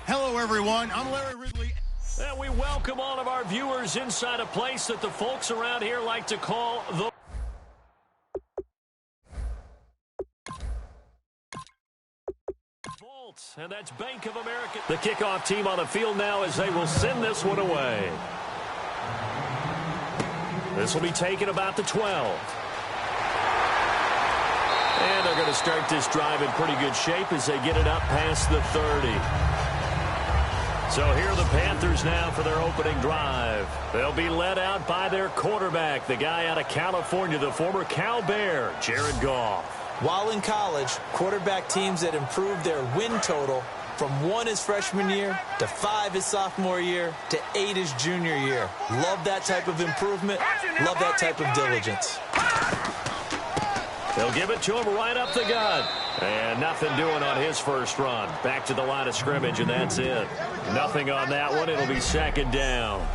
Hello, everyone. I'm Larry Ridley. And we welcome all of our viewers inside a place that the folks around here like to call the Vault. And that's Bank of America. The kickoff team on the field now as they will send this one away. This will be taken about the 12. And they're going to start this drive in pretty good shape as they get it up past the 30. So here are the Panthers now for their opening drive. They'll be led out by their quarterback, the guy out of California, the former Cal Bear, Jared Goff. While in college, quarterback teams that improved their win total from 1 his freshman year to 5 his sophomore year to 8 his junior year. Love that type of improvement. Love that type of diligence. They'll give it to him right up the gut. And nothing doing on his first run. Back to the line of scrimmage, and that's it. Nothing on that one. It'll be second down.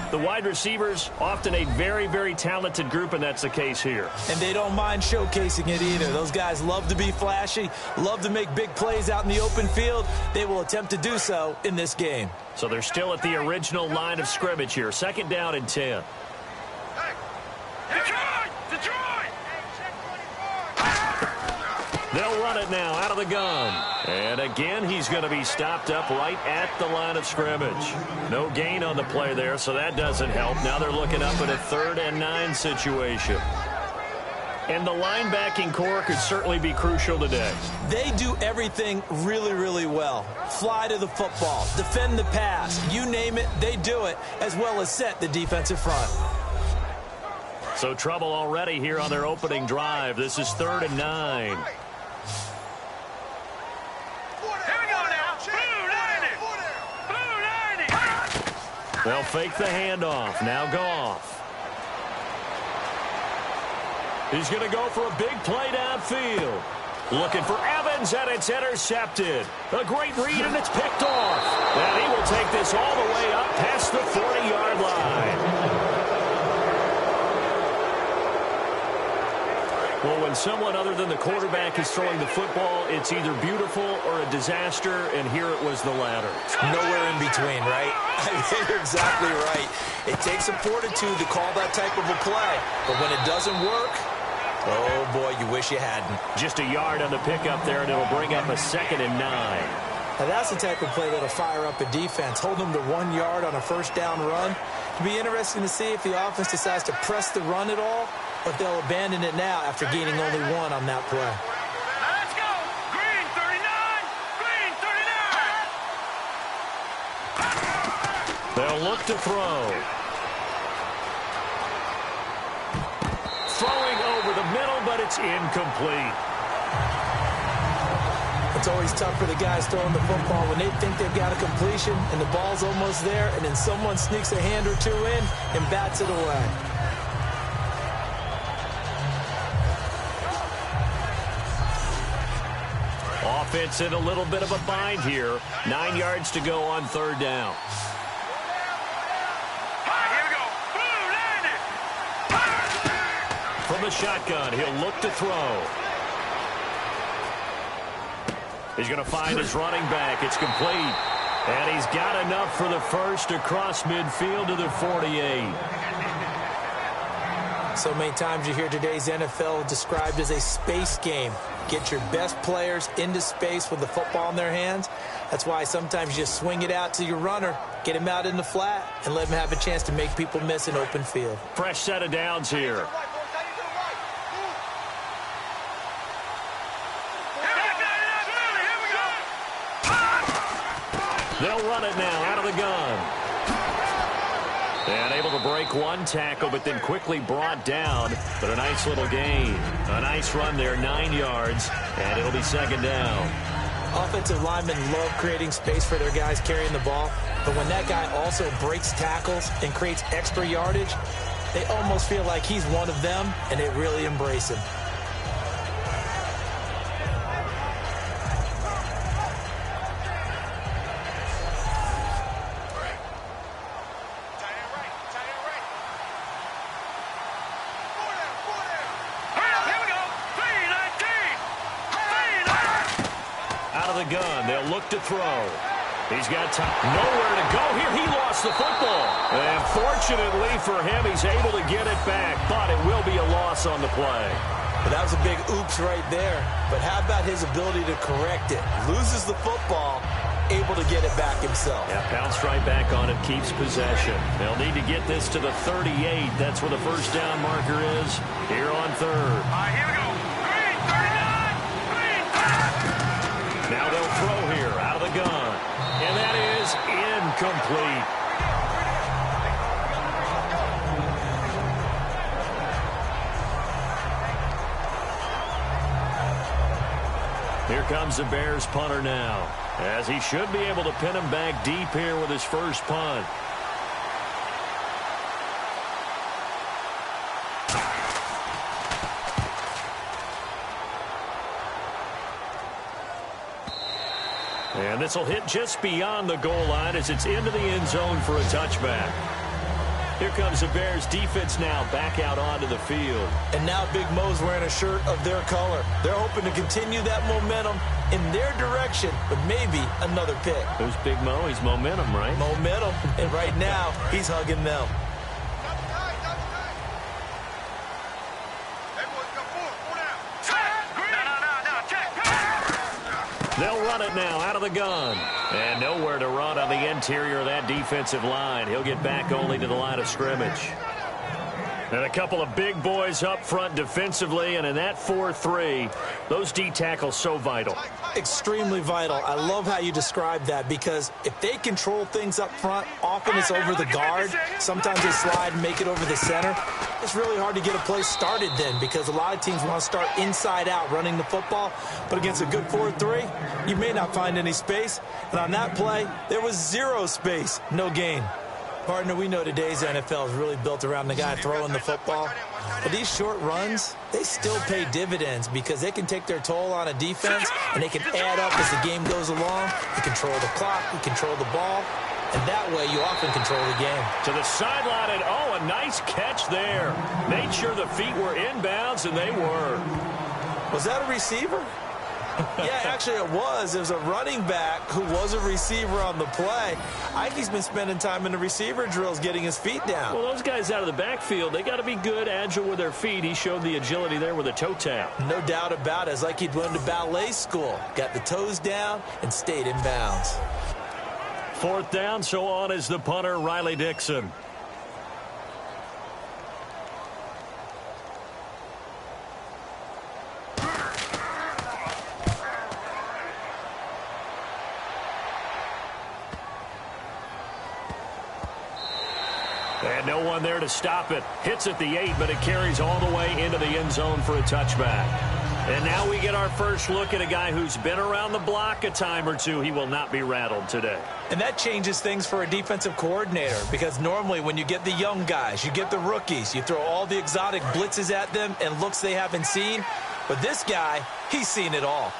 The wide receivers, often a very, very talented group, and that's the case here. And they don't mind showcasing it either. Those guys love to be flashy, love to make big plays out in the open field. They will attempt to do so in this game. So they're still at the original line of scrimmage here. Second down and 10. They'll run it now out of the gun. And again, he's going to be stopped up right at the line of scrimmage. No gain on the play there, so that doesn't help. Now they're looking up at a 3rd and 9 situation. And the linebacking core could certainly be crucial today. They do everything really, really well. Fly to the football, defend the pass, you name it, they do it, as well as set the defensive front. So trouble already here on their opening drive. This is 3rd and 9. They'll fake the handoff. Now Goff. He's going to go for a big play downfield. Looking for Evans, and it's intercepted. A great read, and it's picked off. And he will take this all the way up past the 40-yard line. Well, when someone other than the quarterback is throwing the football, it's either beautiful or a disaster, and here it was the latter. Nowhere in between, right? You're exactly right. It takes some fortitude to call that type of a play, but when it doesn't work, oh, boy, you wish you hadn't. Just a yard on the pickup there, and it'll bring up a 2nd and 9. Now, that's the type of play that'll fire up a defense. Hold them to 1 yard on a first down run. It'll be interesting to see if the offense decides to press the run at all, or if they'll abandon it now after gaining only 1 on that play. Now let's go. Green 39. Green 39. They'll look to throw. Throwing over the middle, but it's incomplete. It's always tough for the guys throwing the football when they think they've got a completion and the ball's almost there, and then someone sneaks a hand or two in and bats it away. Offense in a little bit of a bind here. 9 yards to go on 3rd down. From the shotgun, he'll look to throw. He's going to find his running back. It's complete. And he's got enough for the first across midfield to the 48. So many times you hear today's NFL described as a space game. Get your best players into space with the football in their hands. That's why sometimes you just swing it out to your runner, get him out in the flat, and let him have a chance to make people miss an open field. Fresh set of downs here. They'll run it now out of the gun. And able to break 1 tackle, but then quickly brought down. But a nice little gain. A nice run there, 9 yards, and it'll be 2nd down. Offensive linemen love creating space for their guys carrying the ball, but when that guy also breaks tackles and creates extra yardage, they almost feel like he's one of them, and they really embrace him. Gun. They'll look to throw. He's got time. Nowhere to go here. He lost the football. And fortunately for him, he's able to get it back. But it will be a loss on the play. But that was a big oops right there. But how about his ability to correct it? Loses the football, able to get it back himself. Yeah, pounced right back on it, keeps possession. They'll need to get this to the 38. That's where the first down marker is here on third. All right, here we go. Green, 39. Green, 5. Now they'll throw here out of the gun. And that is incomplete. Here comes the Bears punter now, as he should be able to pin him back deep here with his first punt. And this will hit just beyond the goal line as it's into the end zone for a touchback. Here comes the Bears defense now back out onto the field. And now Big Mo's wearing a shirt of their color. They're hoping to continue that momentum in their direction, but maybe another pick. Who's Big Mo? He's momentum, right? Momentum. And right now, he's hugging them. They'll run it now out of the gun. And nowhere to run on the interior of that defensive line. He'll get back only to the line of scrimmage. And a couple of big boys up front defensively, and in that 4-3, those D tackles so vital. Extremely vital. I love how you describe that, because if they control things up front, often it's over the guard. Sometimes they slide and make it over the center. It's really hard to get a play started then, because a lot of teams want to start inside out running the football. But against a good 4-3, you may not find any space. And on that play, there was zero space, no gain. Partner, we know today's NFL is really built around the guy throwing the football. But these short runs, they still pay dividends, because they can take their toll on a defense, and they can add up as the game goes along. You control the clock, you control the ball, and that way you often control the game. To the sideline, and oh, a nice catch there. Made sure the feet were inbounds, and they were. Was that a receiver? Yeah, actually it was. It was a running back who was a receiver on the play. I think he's been spending time in the receiver drills getting his feet down. Well, those guys out of the backfield, they got to be good, agile with their feet. He showed the agility there with a toe tap. No doubt about it. It's like he'd went to ballet school. Got the toes down and stayed in bounds. Fourth down, so on is the punter, Riley Dixon. And no one there to stop it. Hits at the 8, but it carries all the way into the end zone for a touchback. And now we get our first look at a guy who's been around the block a time or two. He will not be rattled today. And that changes things for a defensive coordinator, because normally when you get the young guys, you get the rookies, you throw all the exotic blitzes at them and looks they haven't seen. But this guy, he's seen it all.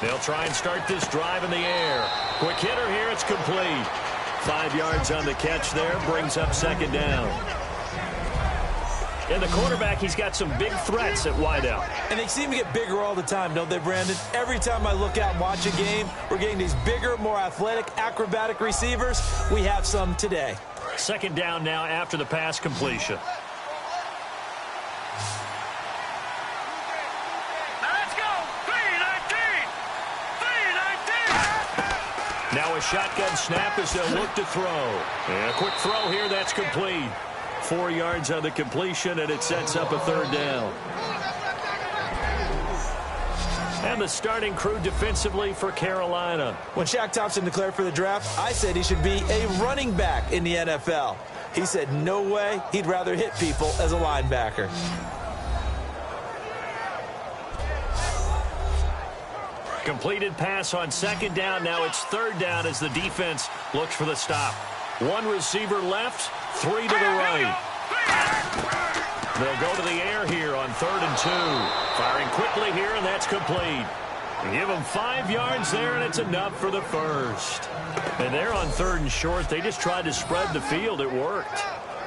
They'll try and start this drive in the air. Quick hitter here, it's complete. 5 yards on the catch there, brings up second down. And the quarterback, he's got some big threats at wideout. And they seem to get bigger all the time, don't they, Brandon? Every time I look out and watch a game, we're getting these bigger, more athletic, acrobatic receivers. We have some today. Second down now after the pass completion. Now a shotgun snap as they'll look to throw. And a quick throw here, that's complete. 4 yards on the completion, and it sets up a third down. And the starting crew defensively for Carolina. When Shaq Thompson declared for the draft, I said he should be a running back in the NFL. He said no way, he'd rather hit people as a linebacker. Completed pass on second down. Now it's third down as the defense looks for the stop. One receiver left, 3 to the right. They'll go to the air here on 3rd and 2. Firing quickly here, and that's complete. Give them 5 yards there, and it's enough for the first. And they're on 3rd and short. They just tried to spread the field. It worked.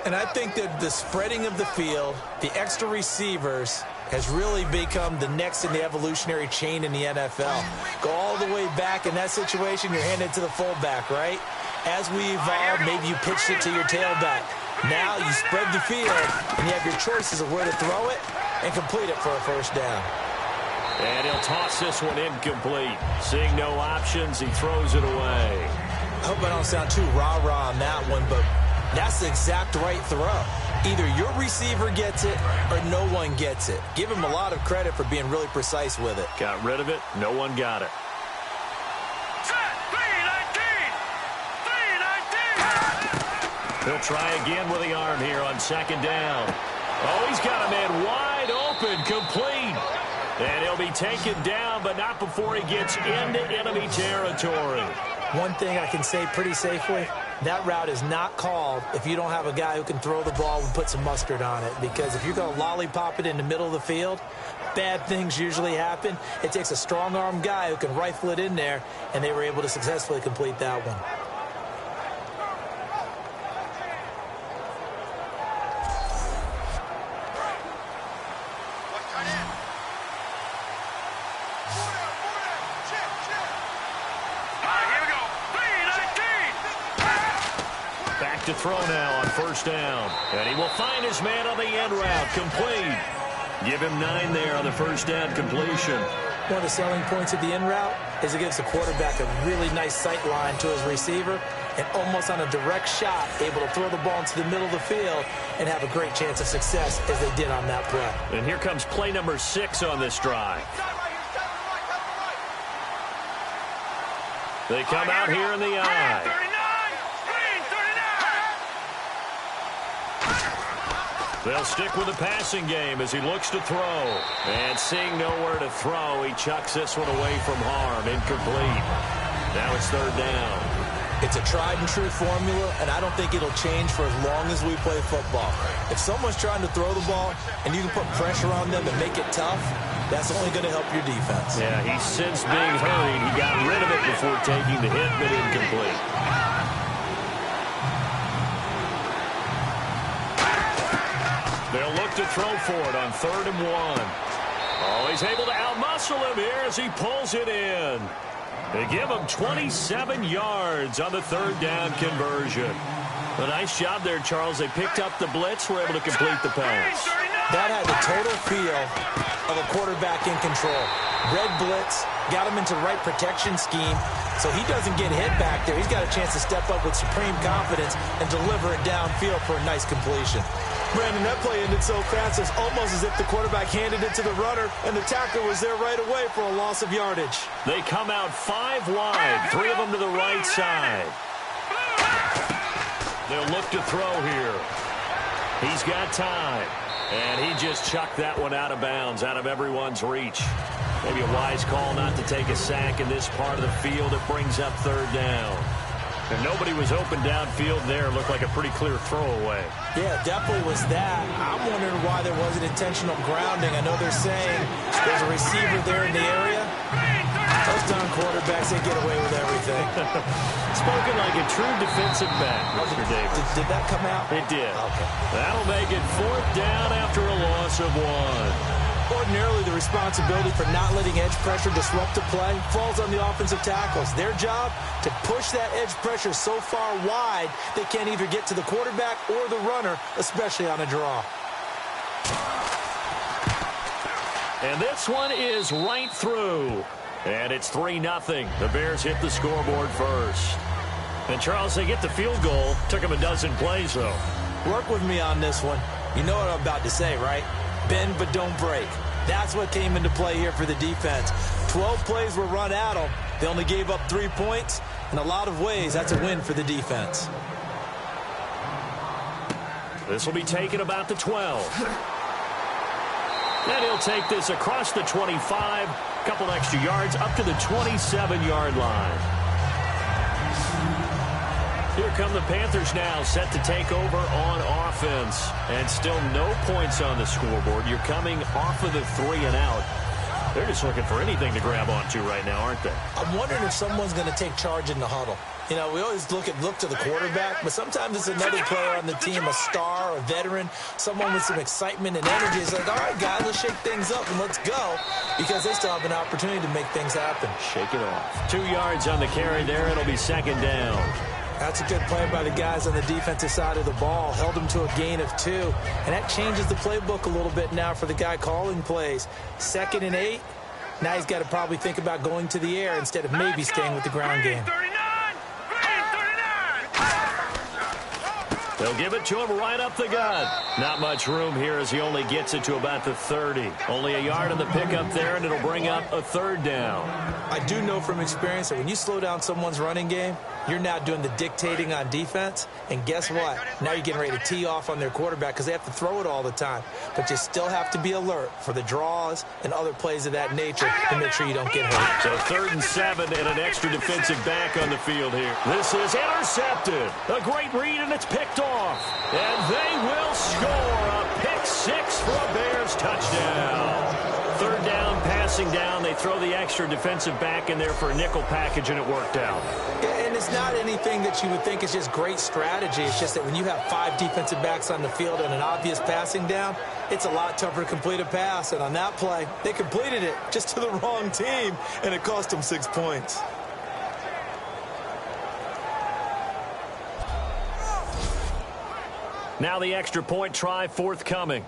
And I think that the spreading of the field, the extra receivers, has really become the next in the evolutionary chain in the NFL. Go all the way back in that situation, you're handed to the fullback, right? As we evolve, maybe you pitched it to your tailback. Now you spread the field, and you have your choices of where to throw it and complete it for a first down. And he'll toss this one incomplete. Seeing no options, he throws it away. I hope I don't sound too rah-rah on that one, but that's the exact right throw. Either your receiver gets it or no one gets it. Give him a lot of credit for being really precise with it. Got rid of it. No one got it. He'll try again with the arm here on second down. Oh, he's got a man wide open, complete. And he'll be taken down, but not before he gets into enemy territory. One thing I can say pretty safely, that route is not called if you don't have a guy who can throw the ball and put some mustard on it. Because if you're going to lollipop it in the middle of the field, bad things usually happen. It takes a strong-arm guy who can rifle it in there, and they were able to successfully complete that one. To throw now on first down. And he will find his man on the end route. Complete. Give him 9 there on the first down completion. One of the selling points of the end route is it gives the quarterback a really nice sight line to his receiver and almost on a direct shot able to throw the ball into the middle of the field and have a great chance of success as they did on that play. And here comes play number 6 on this drive. They come out here in the eye. They'll stick with the passing game as he looks to throw. And seeing nowhere to throw, he chucks this one away from harm. Incomplete. Now it's third down. It's a tried-and-true formula, and I don't think it'll change for as long as we play football. If someone's trying to throw the ball and you can put pressure on them and make it tough, that's only going to help your defense. Yeah, he's since being hurried. He got rid of it before taking the hit, but incomplete. They'll look to throw for it on 3rd and 1. Oh, he's able to outmuscle him here as he pulls it in. They give him 27 yards on the 3rd down conversion. A nice job there, Charles. They picked up the blitz, were able to complete the pass. That had the total feel of a quarterback in control. Red blitz, got him into the right protection scheme, so he doesn't get hit back there. He's got a chance to step up with supreme confidence and deliver it downfield for a nice completion. Brandon, that play ended so fast, it's almost as if the quarterback handed it to the runner, and the tackler was there right away for a loss of yardage. They come out 5 wide, 3 of them to the right side. They'll look to throw here. He's got time. And he just chucked that one out of bounds, out of everyone's reach. Maybe a wise call not to take a sack in this part of the field. It brings up 3rd down. And nobody was open downfield there. Looked like a pretty clear throwaway. Yeah, definitely was that. I'm wondering why there wasn't intentional grounding. I know they're saying there's a receiver there in the area. Touchdown quarterbacks, they get away with everything. Spoken like a true defensive back, Mr. Davis. Did that come out? It did. Okay. That'll make it 4th down after a loss of 1. Ordinarily, the responsibility for not letting edge pressure disrupt the play falls on the offensive tackles. Their job, to push that edge pressure so far wide they can't either get to the quarterback or the runner, especially on a draw. And this one is right through. And it's 3-0. The Bears hit the scoreboard first. And, Charles, they get the field goal. Took them a dozen plays, though. Work with me on this one. You know what I'm about to say, right? Bend but don't break. That's what came into play here for the defense. 12 plays were run at them. They only gave up 3 points. In a lot of ways, that's a win for the defense. This will be taken about the 12. And he'll take this across the 25. A couple extra yards up to the 27-yard line. Here come the Panthers now, set to take over on offense. And still no points on the scoreboard. You're coming off of the 3 and out. They're just looking for anything to grab onto right now, aren't they? I'm wondering if someone's going to take charge in the huddle. You know, we always look to the quarterback, but sometimes it's another player on the team, a star, a veteran, someone with some excitement and energy. It's like, all right, guys, let's shake things up and let's go, because they still have an opportunity to make things happen. Shake it off. 2 yards on the carry there. It'll be second down. That's a good play by the guys on the defensive side of the ball. Held them to a gain of 2, and that changes the playbook a little bit now for the guy calling plays. 2nd and 8. Now he's got to probably think about going to the air instead of maybe staying with the ground game. They'll give it to him right up the gut. Not much room here as he only gets it to about the 30. Only a yard on the pickup there, and it'll bring up a 3rd down. I do know from experience that when you slow down someone's running game, you're now doing the dictating on defense. And guess what? Now you're getting ready to tee off on their quarterback because they have to throw it all the time. But you still have to be alert for the draws and other plays of that nature to make sure you don't get hurt. So 3rd and 7 and an extra defensive back on the field here. This is intercepted. A great read, and it's picked off. And they will score a pick 6 for a Bears touchdown. 3rd down, passing down. They throw the extra defensive back in there for a nickel package, and it worked out. Yeah, and it's not anything that you would think is just great strategy. It's just that when you have 5 defensive backs on the field and an obvious passing down, it's a lot tougher to complete a pass. And on that play, they completed it just to the wrong team, and it cost them 6 points. Now the extra point try forthcoming.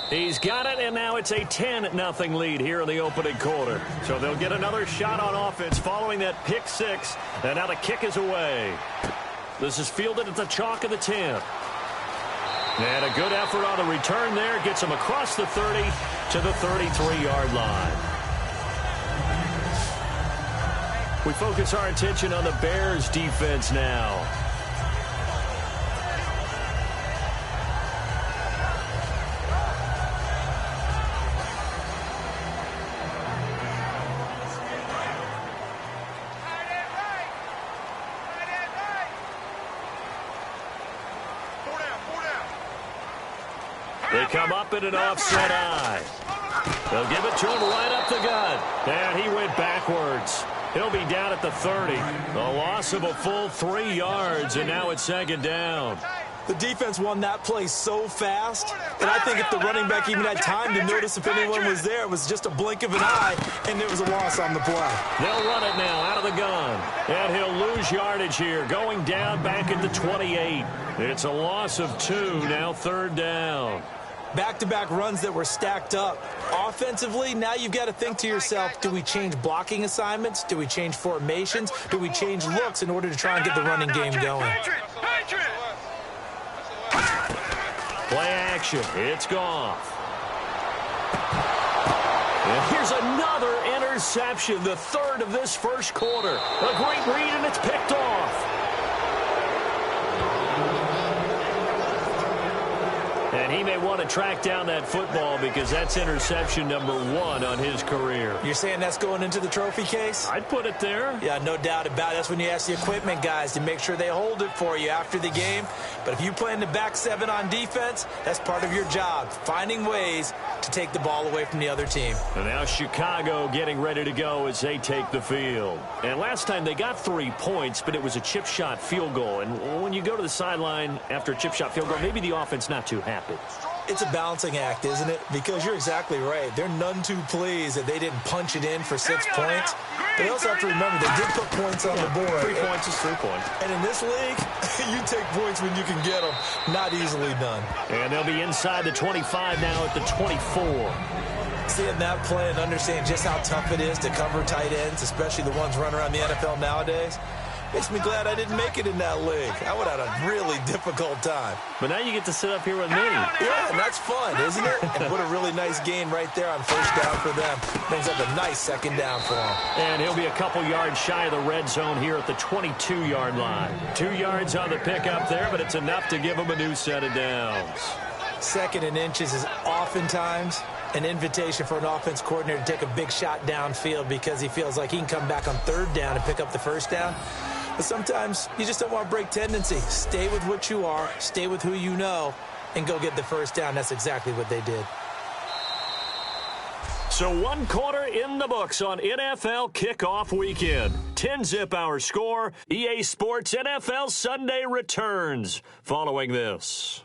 He's got it, and now it's a 10-0 lead here in the opening quarter. So they'll get another shot on offense following that pick 6, and now the kick is away. This is fielded at the chalk of the 10. And a good effort on the return there. Gets him across the 30 to the 33-yard line. We focus our attention on the Bears defense now. They come up in an offset eye. They'll give it to him right up the gut. And he went backwards. He'll be down at the 30. A loss of a full 3 yards, and now it's 2nd down. The defense won that play so fast, and I think if the running back even had time to notice if anyone was there, it was just a blink of an eye, and there was a loss on the play. They'll run it now out of the gun, and he'll lose yardage here, going down back at the 28. It's a loss of 2, now 3rd down. Back-to-back runs that were stacked up. Offensively, now you've got to think to yourself, do we change blocking assignments? Do we change formations? Do we change looks in order to try and get the running game going? Play action. It's Goff. And here's another interception, the 3rd of this first quarter. A great read, and it's picked off. And he may want to track down that football because that's interception number 1 on his career. You're saying that's going into the trophy case? I'd put it there. Yeah, no doubt about it. That's when you ask the equipment guys to make sure they hold it for you after the game. But if you play in the back 7 on defense, that's part of your job, finding ways to take the ball away from the other team. And now Chicago getting ready to go as they take the field. And last time they got 3 points, but it was a chip shot field goal. And when you go to the sideline after a chip shot field goal, maybe the offense not too happy. It's a balancing act, isn't it? Because you're exactly right. They're none too pleased that they didn't punch it in for 6 points. But they also have to remember they did put points on the board. 3 points is 3 points. And in this league, you take points when you can get them. Not easily done. And they'll be inside the 25 now at the 24. Seeing that play and understanding just how tough it is to cover tight ends, especially the ones running around the NFL nowadays, makes me glad I didn't make it in that league. I would have had a really difficult time. But now you get to sit up here with me. Yeah, and that's fun, isn't it? And what a really nice gain right there on 1st down for them. Brings up a nice 2nd down for him. And he'll be a couple yards shy of the red zone here at the 22-yard line. 2 yards on the pickup there, but it's enough to give him a new set of downs. 2nd and inches is oftentimes an invitation for an offense coordinator to take a big shot downfield because he feels like he can come back on 3rd down and pick up the 1st down. But sometimes you just don't want to break tendency. Stay with what you are, stay with who you know, and go get the 1st down. That's exactly what they did. So 1 quarter in the books on NFL kickoff weekend. 10-zip our score. EA Sports NFL Sunday returns following this.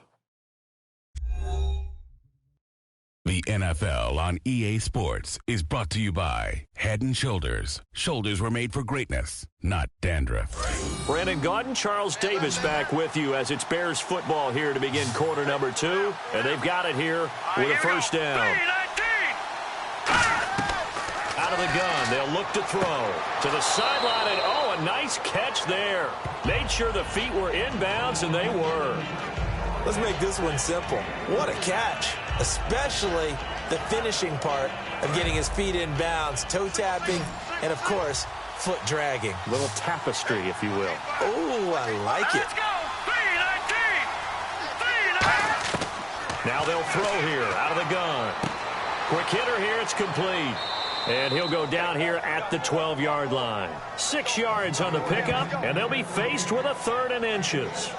The NFL on EA Sports is brought to you by Head & Shoulders. Shoulders were made for greatness, not dandruff. Brandon Gaudin, Charles Davis back with you as it's Bears football here to begin quarter number 2. And they've got it here with a first down. Out of the gun, they'll look to throw to the sideline, and oh, a nice catch there. Made sure the feet were inbounds, and they were. Let's make this one simple. What a catch, especially the finishing part of getting his feet in bounds, toe tapping, and of course, foot dragging. A little tapestry, if you will. Oh, I like it. Let's go. 3-19. Now they'll throw here out of the gun. Quick hitter here, it's complete. And he'll go down here at the 12-yard line. 6 yards on the pickup, and they'll be faced with a 3rd and inches.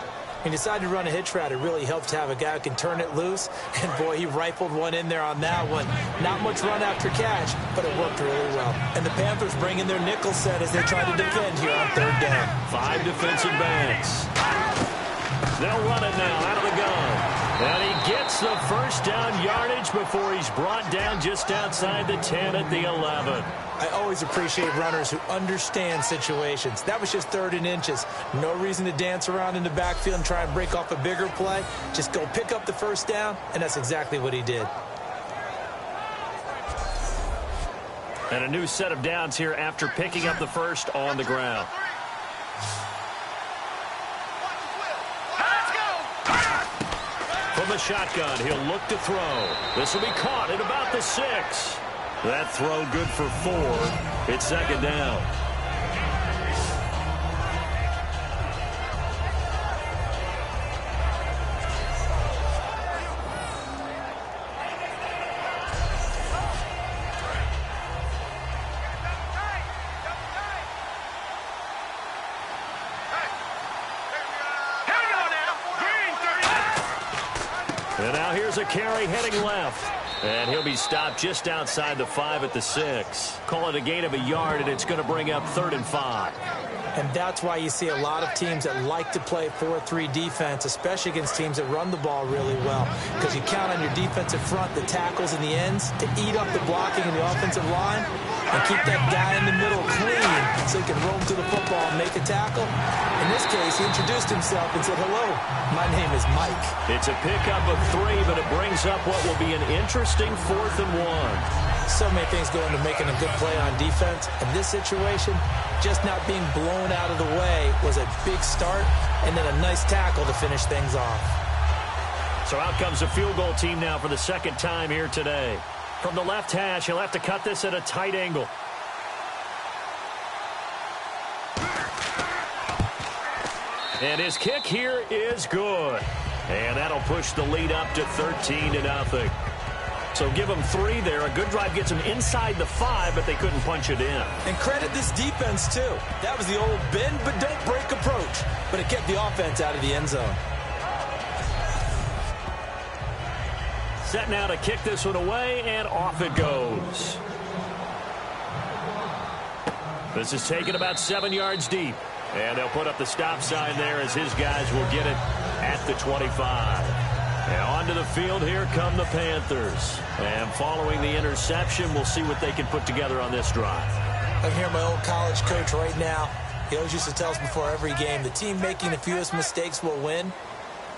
He decided to run a hitch route. It really helped to have a guy who can turn it loose. And, boy, he rifled one in there on that one. Not much run after catch, but it worked really well. And the Panthers bring in their nickel set as they try to defend here on 3rd down. 5 defensive backs. They'll run it now out of the gun. And he gets the first down yardage before he's brought down just outside the 10 at the 11. I always appreciate runners who understand situations. That was just 3rd and inches. No reason to dance around in the backfield and try and break off a bigger play. Just go pick up the first down, and that's exactly what he did. And a new set of downs here after picking up the first on the ground. From the shotgun, he'll look to throw. This will be caught at about the 6. That throw good for 4. It's 2nd down. And now here's a carry heading left. And he'll be stopped just outside the 5 at the 6. Call it a gain of a yard, and it's going to bring up 3rd and 5. And that's why you see a lot of teams that like to play 4-3 defense, especially against teams that run the ball really well. Because you count on your defensive front, the tackles and the ends, to eat up the blocking in the offensive line and keep that guy in the middle clean so he can roam to the football and make a tackle. In this case, he introduced himself and said, "Hello, my name is Mike." It's a pickup of 3, but it brings up what will be an interesting 4th and 1. So many things go into making a good play on defense. In this situation, just not being blown out of the way was a big start, and then a nice tackle to finish things off. So out comes the field goal team now for the 2nd time here today. From the left hash, he'll have to cut this at a tight angle. And his kick here is good. And that'll push the lead up to 13-0. So give them 3 there. A good drive gets them inside the 5, but they couldn't punch it in. And credit this defense, too. That was the old bend but don't break approach. But it kept the offense out of the end zone. Set now to kick this one away, and off it goes. This is taken about 7 yards deep. And they'll put up the stop sign there as his guys will get it at the 25. And onto the field, here come the Panthers. And following the interception, we'll see what they can put together on this drive. I can hear my old college coach right now. He always used to tell us before every game, the team making the fewest mistakes will win.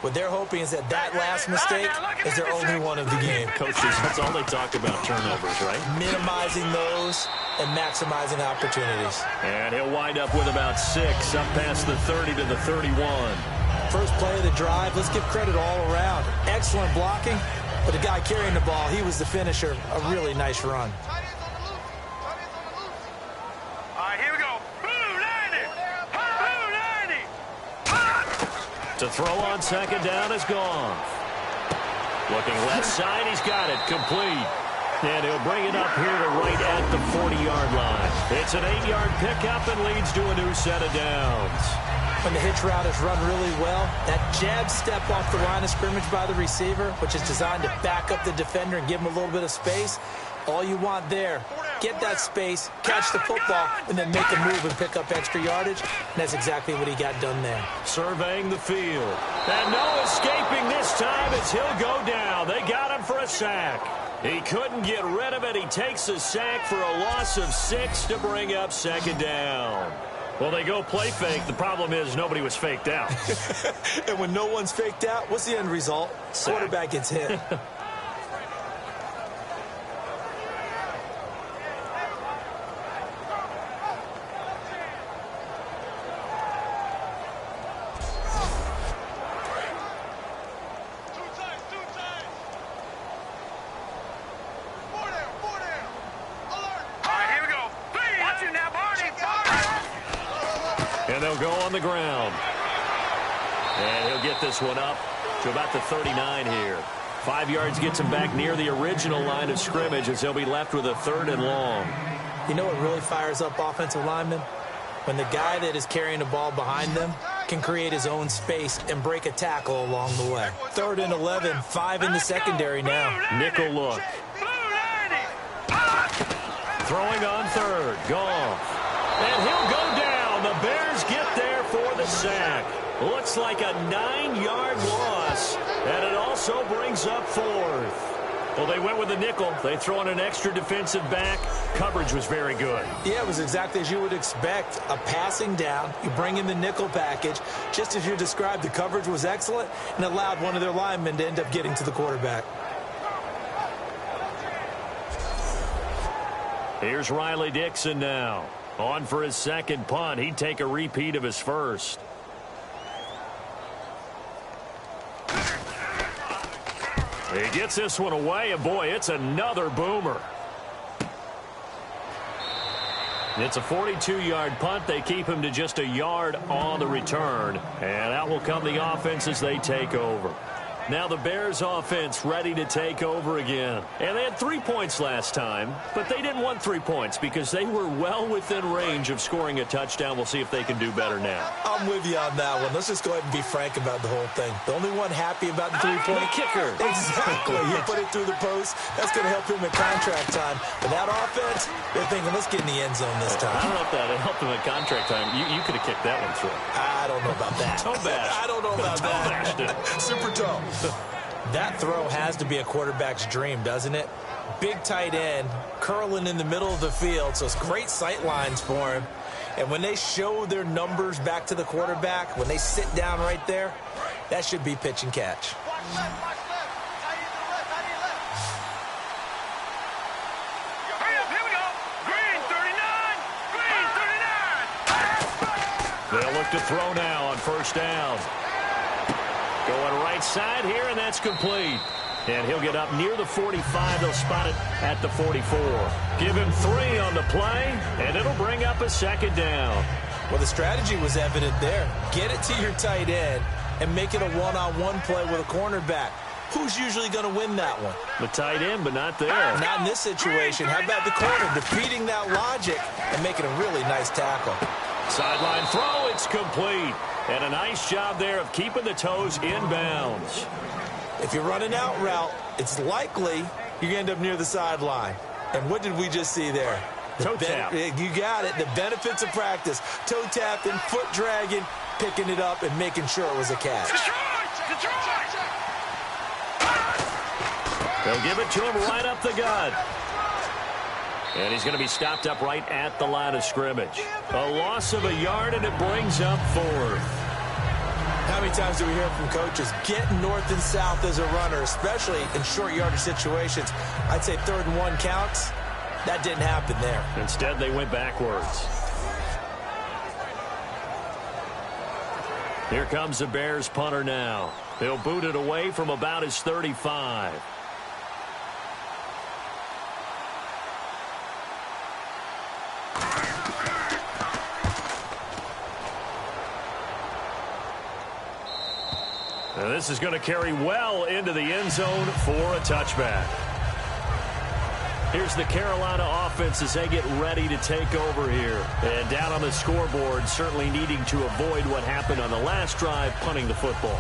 What they're hoping is that last mistake is their only one of the game. Coaches, that's all they talk about, turnovers, right? Minimizing those and maximizing opportunities. And he'll wind up with about 6, up past the 30 to the 31. First play of the drive, let's give credit all around. Excellent blocking, but the guy carrying the ball, he was the finisher. A really nice run. All right, here we go. Blue 90. Blue 90. To throw on 2nd down is gone. Looking left side, he's got it. Complete. And he'll bring it up here to right at the 40-yard line. It's an 8-yard pickup and leads to a new set of downs. when the hitch route is run really well. That jab step off the line of scrimmage by the receiver, which is designed to back up the defender and give him a little bit of space. All you want there, get that space, catch the football, and then make a move and pick up extra yardage. And that's exactly what he got done there. Surveying the field. And no escaping this time as he'll go down. They got him for a sack. He couldn't get rid of it. He takes a sack for a loss of 6 to bring up second down. Well, they go play fake. The problem is nobody was faked out. And when no one's faked out, what's the end result? Sack. Quarterback gets hit. And they'll go on the ground. And he'll get this one up to about the 39 here. 5 yards gets him back near the original line of scrimmage as they'll be left with a 3rd and long. You know what really fires up offensive linemen? When the guy that is carrying the ball behind them can create his own space and break a tackle along the way. 3rd and 11, 5 in the secondary now. Nickel look. Throwing on 3rd. Goff. And he'll go down. The Bears get there for the sack. Looks like a 9-yard loss. And it also brings up 4th. Well, they went with a nickel. They throw in an extra defensive back. Coverage was very good. Yeah, it was exactly as you would expect. A passing down. You bring in the nickel package. Just as you described, the coverage was excellent and allowed one of their linemen to end up getting to the quarterback. Here's Riley Dixon now. On for his second punt. He'd take a repeat of his first. He gets this one away, and boy, it's another boomer. It's a 42-yard punt. They keep him to just a yard on the return. And out will come the offense as they take over. Now the Bears offense ready to take over again. And they had 3 points last time, but they didn't want 3 points because they were well within range of scoring a touchdown. We'll see if they can do better now. I'm with you on that one. Let's just go ahead and be frank about the whole thing. The only one happy about the 3-point kicker. Exactly. You put it through the post. That's going to help him in contract time. But that offense, they're thinking, let's get in the end zone this time. I don't know if that helped him in contract time. You could have kicked that one through. I don't know about that. Toe bash. I don't know about that. Bashed it. Super toe. That throw has to be a quarterback's dream, doesn't it? Big tight end, curling in the middle of the field, so it's great sight lines for him. And when they show their numbers back to the quarterback, when they sit down right there, that should be pitch and catch. They'll look to throw now on first down. Going right side here, and that's complete. And he'll get up near the 45. They'll spot it at the 44. Give him 3 on the play, and it'll bring up a second down. Well, the strategy was evident there. Get it to your tight end and make it a one-on-one play with a cornerback. Who's usually going to win that one? The tight end, but not there. Not in this situation. How about the corner defeating that logic and making a really nice tackle? Sideline throw, it's complete. And a nice job there of keeping the toes in bounds. If you're running out route, it's likely you're going to end up near the sideline. And what did we just see there? Toe tap. You got it. The benefits of practice. Toe tapping, foot dragging, picking it up, and making sure it was a catch. They'll give it to him right up the gut. And he's going to be stopped up right at the line of scrimmage. A loss of a yard, and it brings up 4th. How many times do we hear from coaches, get north and south as a runner, especially in short yardage situations? I'd say 3rd and 1 counts. That didn't happen there. Instead, they went backwards. Here comes the Bears punter now. He'll boot it away from about his 35. And this is going to carry well into the end zone for a touchback. Here's the Carolina offense as they get ready to take over here. And down on the scoreboard, certainly needing to avoid what happened on the last drive, punting the football.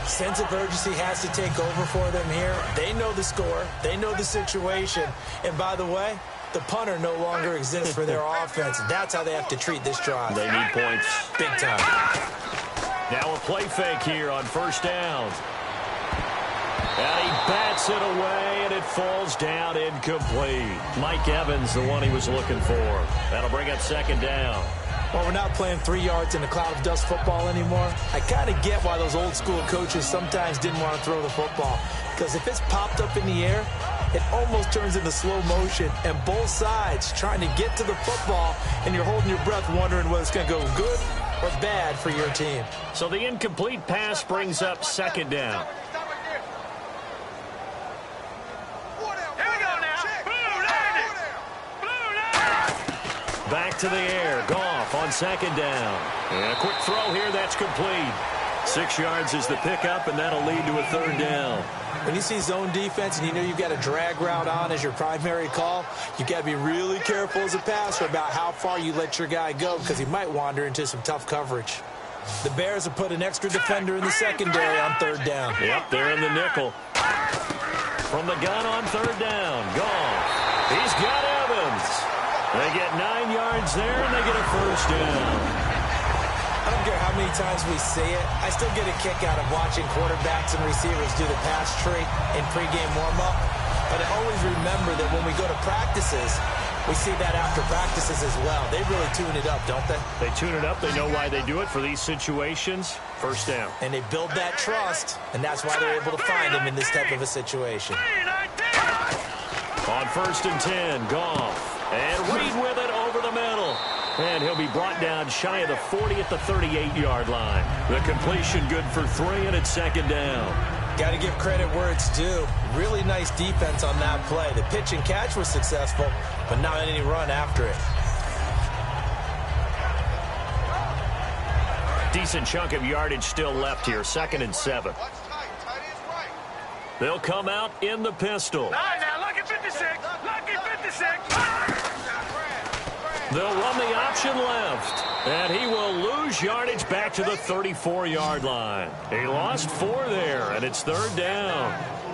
Sense of urgency has to take over for them here. They know the score. They know the situation. And by the way, the punter no longer exists for their offense. That's how they have to treat this drive. They need points. Big time. Now a play fake here on first down. And he bats it away, and it falls down incomplete. Mike Evans, the one he was looking for. That'll bring up second down. Well, we're not playing 3 yards in a cloud of dust football anymore. I kind of get why those old school coaches sometimes didn't want to throw the football. Because if it's popped up in the air, it almost turns into slow motion. And both sides trying to get to the football, and you're holding your breath wondering whether it's going to go good or bad for your team. So the incomplete pass brings up second down. Back to the air. Goff on second down. And a quick throw here. That's complete. 6 yards is the pickup, and that'll lead to a third down. When you see zone defense and you know you've got a drag route on as your primary call, you've got to be really careful as a passer about how far you let your guy go because he might wander into some tough coverage. The Bears have put an extra defender in the secondary on third down. Yep, they're in the nickel. From the gun on third down. Goff. He's got Evans. They get 9 yards there, and they get a first down. I don't care how many times we see it. I still get a kick out of watching quarterbacks and receivers do the pass tree in pregame warm-up. But I always remember that when we go to practices, we see that after practices as well. They really tune it up, don't they? They tune it up. They know why they do it for these situations. First down. And they build that trust, and that's why they're able to find him in this type of a situation. On first and 10, Goff. And Reed with it over the middle. And he'll be brought down shy of the 40 at the 38-yard line. The completion good for 3, and it's second down. Got to give credit where it's due. Really nice defense on that play. The pitch and catch was successful, but not any run after it. Decent chunk of yardage still left here. Second and 7. They'll come out in the pistol. Now, lucky 56. Lucky 56. They'll run the option left, and he will lose yardage back to the 34-yard line. He lost 4 there, and it's third down.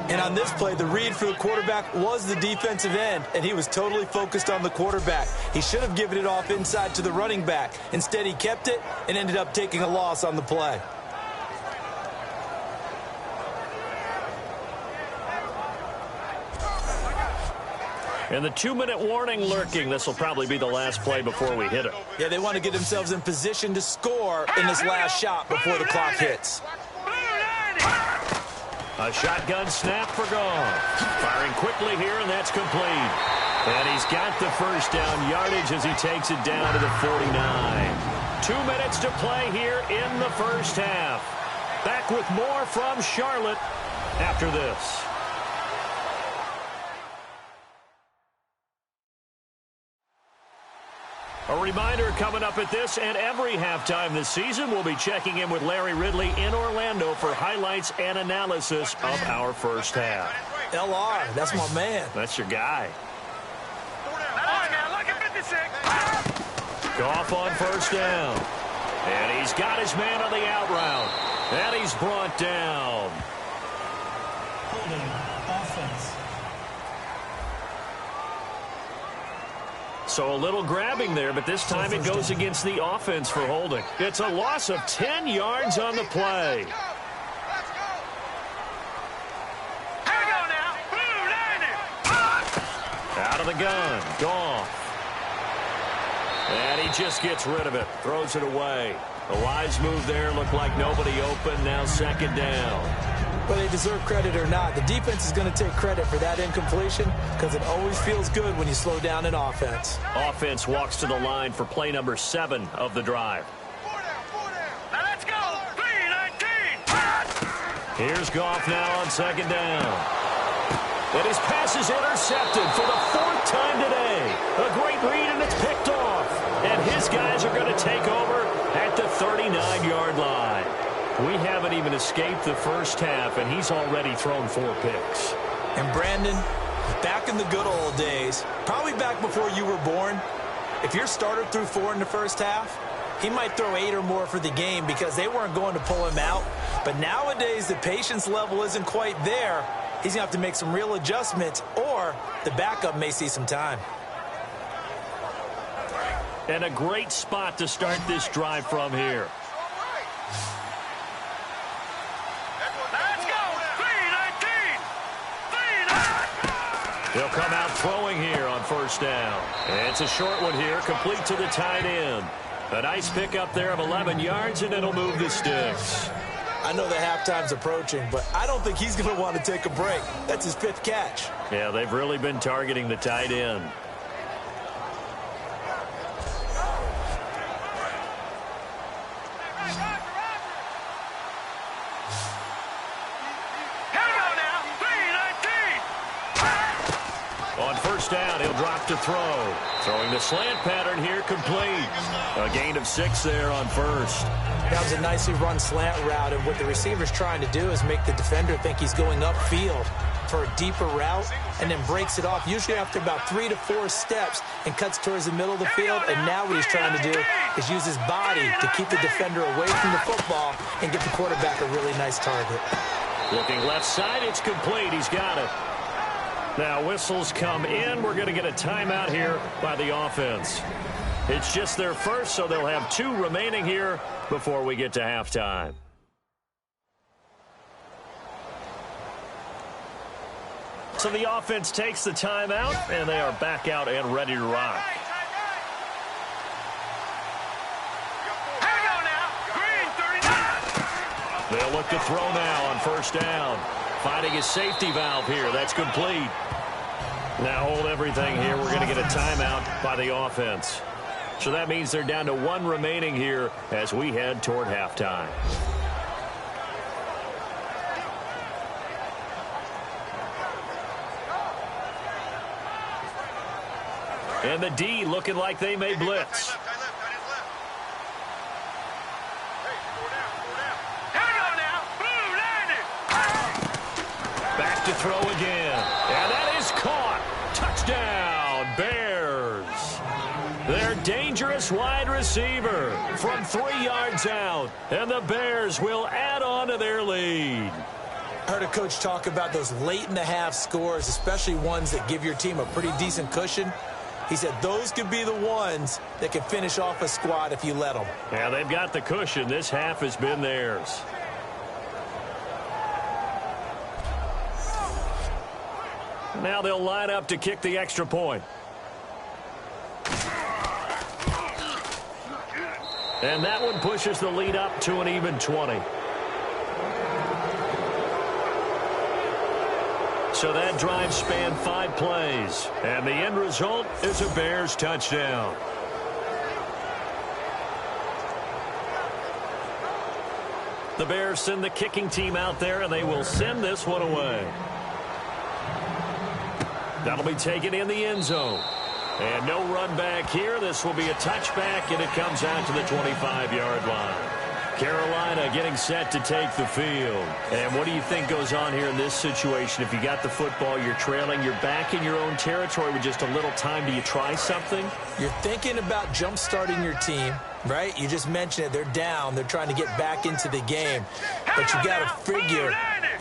And on this play, the read for the quarterback was the defensive end, and he was totally focused on the quarterback. He should have given it off inside to the running back. Instead, he kept it and ended up taking a loss on the play. And the 2-minute warning lurking. This will probably be the last play before we hit it. Yeah, they want to get themselves in position to score in this last shot before the clock hits. A shotgun snap for Goff. Firing quickly here, and that's complete. And he's got the first down yardage as he takes it down to the 49. 2 minutes to play here in the first half. Back with more from Charlotte after this. A reminder coming up at this and every halftime this season, we'll be checking in with Larry Ridley in Orlando for highlights and analysis of our first half. LR, that's my man. That's your guy. Now, lucky 56. Goff on first down. And he's got his man on the out route. And he's brought down. Offense. So a little grabbing there, but this time it goes against the offense for holding. It's a loss of 10 yards on the play. Out of the gun, Goff. And he just gets rid of it, throws it away. A wise move there, looked like nobody open, now second down. Whether they deserve credit or not, the defense is going to take credit for that incompletion because it always feels good when you slow down an offense. Offense walks to the line for play number 7 of the drive. Now let's go. 3-19. Here's Goff now on second down. And his pass is intercepted for the 4th time today. A great read, and it's picked off. And his guys are going to take over at the 39-yard line. We haven't even escaped the first half, and he's already thrown 4 picks. And Brandon, Back in the good old days, probably back before you were born, if your starter threw 4 in the first half, he might throw 8 or more for the game because they weren't going to pull him out. But nowadays, the patience level isn't quite there. He's going to have to make some real adjustments, or the backup may see some time. And a great spot to start this drive from here. Let's go! 3-19! He'll come out throwing here on first down. And it's a short one here, complete to the tight end. A nice pickup there of 11 yards, and it'll move the sticks. I know the halftime's approaching, but I don't think he's going to want to take a break. That's his 5th catch. Yeah, they've really been targeting the tight end. On first down, he'll drop to throw. Throwing the slant pattern here, complete. A gain of 6 there on first. That was a nicely run slant route, and what the receiver's trying to do is make the defender think he's going upfield for a deeper route, and then breaks it off, usually after about 3 to 4 steps, and cuts towards the middle of the field. And now what he's trying to do is use his body to keep the defender away from the football and get the quarterback a really nice target. Looking left side, it's complete. He's got it. Now whistles come in. We're going to get a timeout here by the offense. It's just their first, so they'll have 2 remaining here before we get to halftime. So the offense takes the timeout, and they are back out and ready to rock. Hang on now! Green 39! They'll look to throw now on first down. Finding his safety valve here. That's complete. Now hold everything here. We're going to get a timeout by the offense. So that means they're down to 1 remaining here as we head toward halftime. And the D looking like they may blitz. Back to throw again. And that is caught. Touchdown, Bears. Their dangerous wide receiver from 3 yards out. And the Bears will add on to their lead. I heard a coach talk about those late-in-the-half scores, especially ones that give your team a pretty decent cushion. He said those could be the ones that can finish off a squad if you let them. Yeah, they've got the cushion. This half has been theirs. Now they'll line up to kick the extra point. And that one pushes the lead up to an even 20. So that drive spanned 5 plays. And the end result is a Bears touchdown. The Bears send the kicking team out there, and they will send this one away. That'll be taken in the end zone. And no run back here. This will be a touchback, and it comes out to the 25-yard line. Carolina getting set to take the field. And what do you think goes on here in this situation? If you got the football, you're trailing, you're back in your own territory with just a little time. Do you try something? You're thinking about jump-starting your team, right? You just mentioned it. They're down. They're trying to get back into the game. But you got to figure